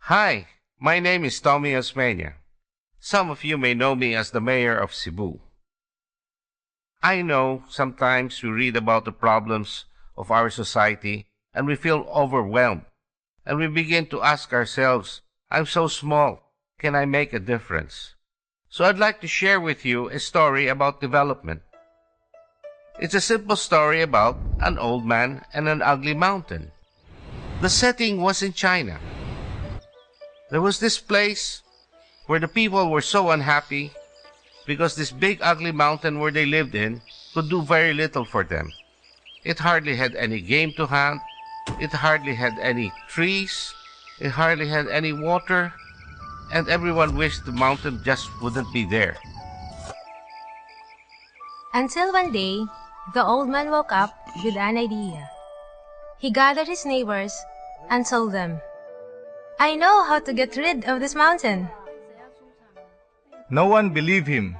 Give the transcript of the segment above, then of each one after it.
Hi, my name is Tommy Osmena. Some of you may know me as the mayor of Cebu. I know sometimes we read about the problems of our society and we feel overwhelmed and we begin to ask ourselves, I'm so small, can I make a difference? So I'd like to share with you a story about development. It's a simple story about an old man and an ugly mountain. The setting was in China. There was this place where the people were so unhappy because this big ugly mountain where they lived in could do very little for them. It hardly had any game to hunt, it hardly had any trees, it hardly had any water, and everyone wished the mountain just wouldn't be there. Until one day, the old man woke up with an idea. He gathered his neighbors and told them, I know how to get rid of this mountain. No one believed him,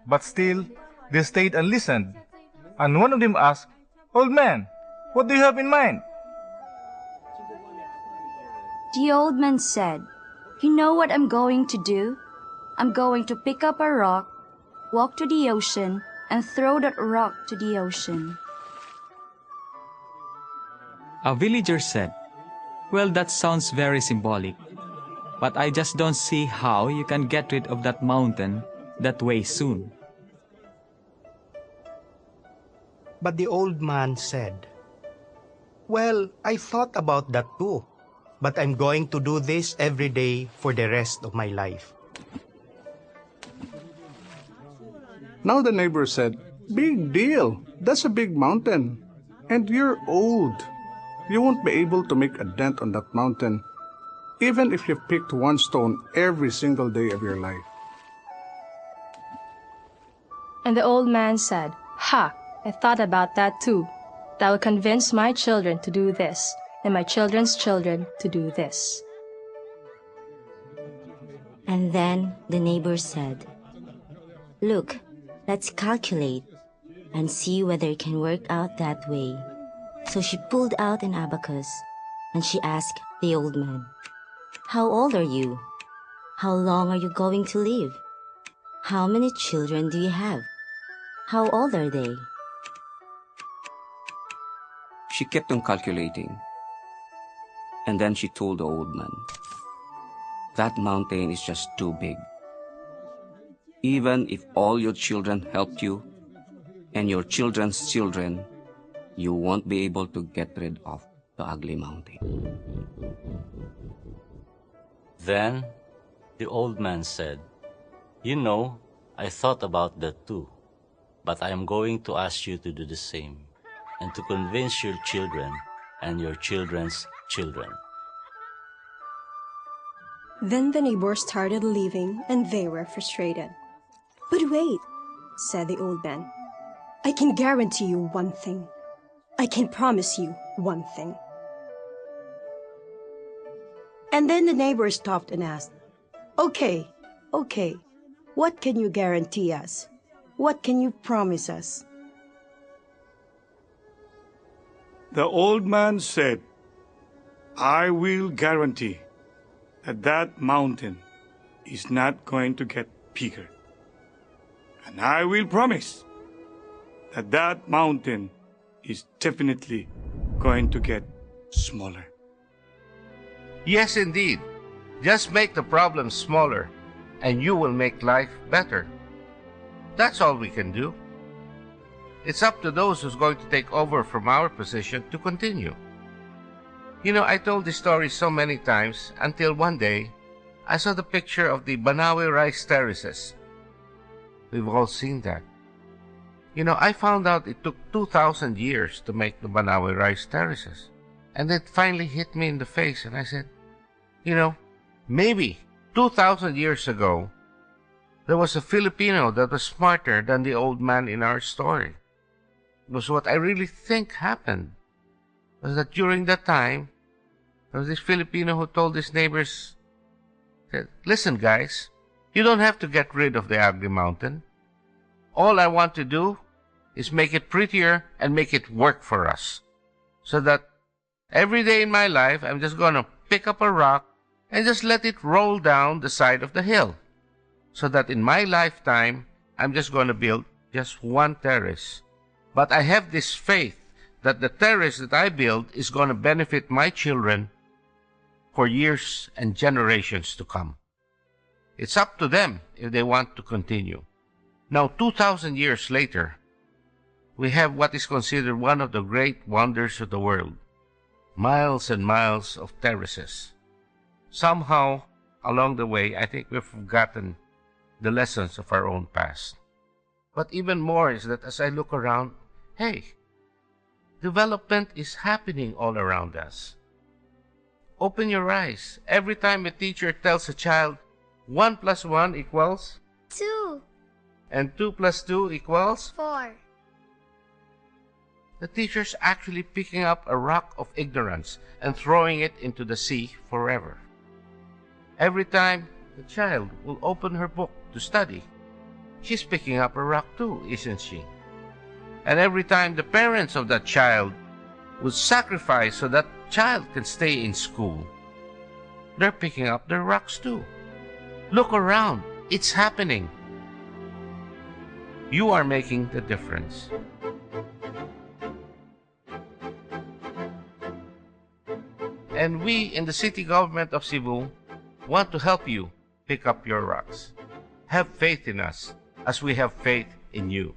but still they stayed and listened. And one of them asked, Old man, what do you have in mind? The old man said, You know what I'm going to do? I'm going to pick up a rock, walk to the ocean, and throw that rock to the ocean. A villager said, Well, that sounds very symbolic, but I just don't see how you can get rid of that mountain that way soon. But the old man said, Well, I thought about that too, but I'm going to do this every day for the rest of my life. Now the neighbor said, Big deal, that's a big mountain, and you're old. You won't be able to make a dent on that mountain, even if you picked one stone every single day of your life. And the old man said, Ha! I thought about that too. That will convince my children to do this, and my children's children to do this. And then the neighbor said, Look, let's calculate and see whether it can work out that way. So she pulled out an abacus, and she asked the old man, How old are you? How long are you going to live? How many children do you have? How old are they? She kept on calculating, and then she told the old man, That mountain is just too big. Even if all your children helped you, and your children's children, you won't be able to get rid of the ugly mountain. Then the old man said, You know, I thought about that too, but I am going to ask you to do the same, and to convince your children and your children's children. Then the neighbors started leaving, and they were frustrated. But wait, said the old man. I can guarantee you one thing. I can promise you one thing. And then the neighbor stopped and asked, Okay, what can you guarantee us? What can you promise us? The old man said, I will guarantee that mountain is not going to get bigger. And I will promise that mountain is definitely going to get smaller. Yes, indeed. Just make the problem smaller, and you will make life better. That's all we can do. It's up to those who's going to take over from our position to continue. You know, I told this story so many times until one day I saw the picture of the Banawe rice terraces. We've all seen that. You know, I found out it took 2,000 years to make the Banawe rice terraces. And it finally hit me in the face, and I said, you know, maybe 2,000 years ago, there was a Filipino that was smarter than the old man in our story. It was what I really think happened. Was that during that time, there was this Filipino who told his neighbors, said, Listen, guys, you don't have to get rid of the ugly mountain. All I want to do is make it prettier and make it work for us. So that every day in my life, I'm just going to pick up a rock, and just let it roll down the side of the hill. So that in my lifetime, I'm just going to build just one terrace. But I have this faith that the terrace that I build is going to benefit my children for years and generations to come. It's up to them if they want to continue. Now, 2,000 years later, we have what is considered one of the great wonders of the world. Miles and miles of terraces. Somehow, along the way, I think we've forgotten the lessons of our own past. But even more is that as I look around, hey, development is happening all around us. Open your eyes. Every time a teacher tells a child, 1 plus 1 equals 2. And 2 plus 2 equals 4. The teacher's actually picking up a rock of ignorance and throwing it into the sea forever. Every time the child will open her book to study, she's picking up a rock too, isn't she? And every time the parents of that child would sacrifice so that child can stay in school, they're picking up their rocks too. Look around. It's happening. You are making the difference. And we in the city government of Cebu want to help you pick up your rocks. Have faith in us as we have faith in you.